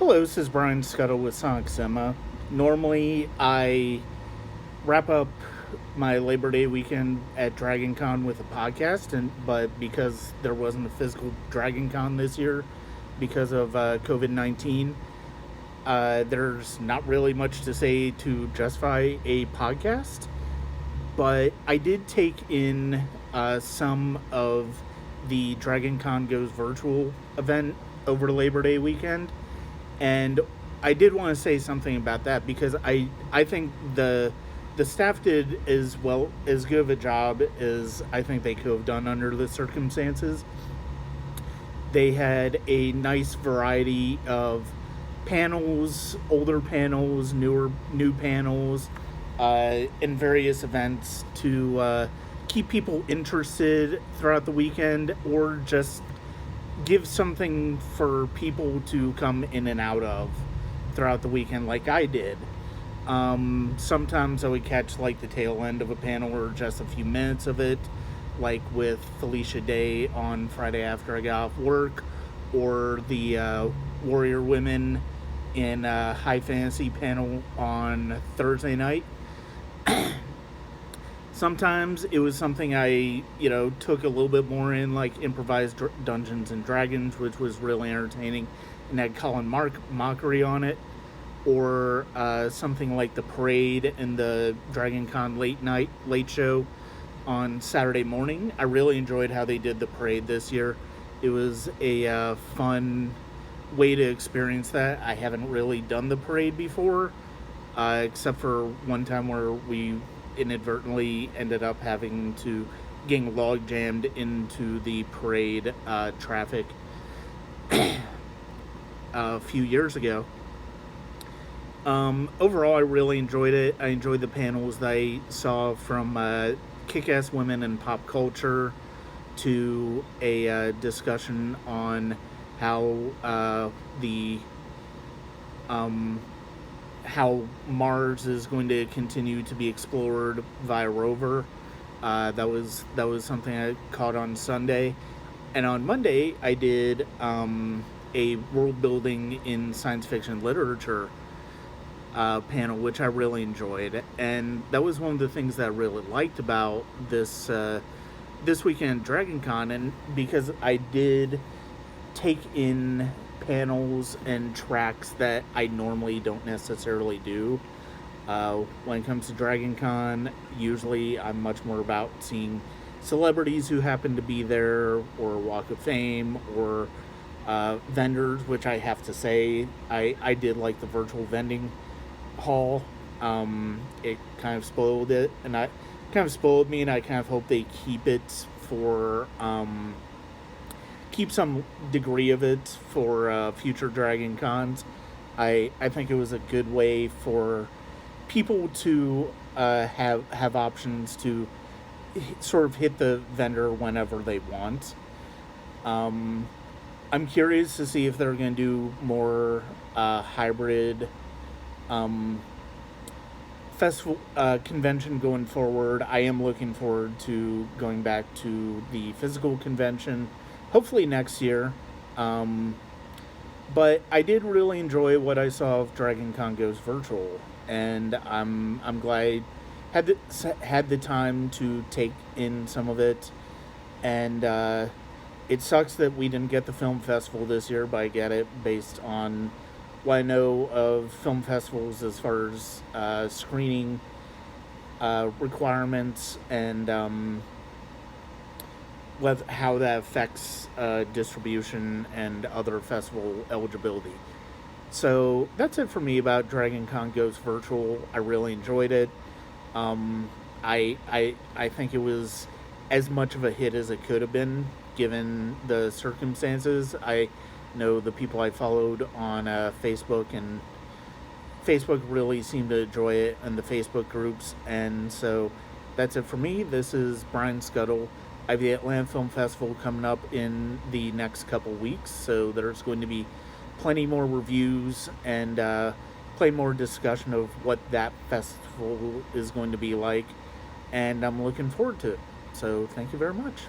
Hello, this is Brian Scuttle with Sonic Cinema. Normally, I wrap up my Labor Day weekend at DragonCon with a podcast, but because there wasn't a physical DragonCon this year because of COVID-19, there's not really much to say to justify a podcast. But I did take in some of the DragonCon Goes Virtual event over Labor Day weekend, and I did want to say something about that because I think the staff did as good of a job as I think they could have done under the circumstances. They had a nice variety of panels, older panels, new panels, in various events to keep people interested throughout the weekend, or just give something for people to come in and out of throughout the weekend like I did. Sometimes I would catch like the tail end of a panel or just a few minutes of it, like with Felicia Day on Friday after I got off work, or the Warrior Women in High Fantasy panel on Thursday night. Sometimes it was something I, took a little bit more in, like improvised Dungeons and Dragons, which was really entertaining, and had Colin Mockery on it, or something like the parade and the DragonCon late show on Saturday morning. I really enjoyed how they did the parade this year. It was a fun way to experience that. I haven't really done the parade before, except for one time where we inadvertently ended up having to getting log jammed into the parade traffic a few years ago. Overall, I really enjoyed it. I enjoyed the panels that I saw, from kick-ass women in pop culture to a discussion on how how Mars is going to continue to be explored via rover. That was something I caught on Sunday, and on Monday I did a world building in science fiction literature panel, which I really enjoyed, and that was one of the things that I really liked about this weekend DragonCon, and because I did take in panels and tracks that I normally don't necessarily do. When it comes to DragonCon, usually I'm much more about seeing celebrities who happen to be there, or Walk of Fame, or vendors, which I have to say, I did like the virtual vending hall. It kind of spoiled me, and I kind of hope they keep it for keep some degree of it for future Dragon Cons. I think it was a good way for people to have options to sort of hit the vendor whenever they want. I'm curious to see if they're going to do more hybrid festival convention going forward. I am looking forward to going back to the physical convention, hopefully next year. But I did really enjoy what I saw of DragonCon Goes Virtual, and I'm glad I had the time to take in some of it. And it sucks that we didn't get the film festival this year, but I get it based on what I know of film festivals as far as screening requirements, and how that affects distribution and other festival eligibility. So that's it for me about DragonCon Goes Virtual. I really enjoyed it. I think it was as much of a hit as it could have been given the circumstances. I know the people I followed on Facebook, and Facebook really seemed to enjoy it in the Facebook groups. And so that's it for me. This is Brian Scuttle. I have the Atlanta Film Festival coming up in the next couple weeks, so there's going to be plenty more reviews and plenty more discussion of what that festival is going to be like, and I'm looking forward to it. So thank you very much.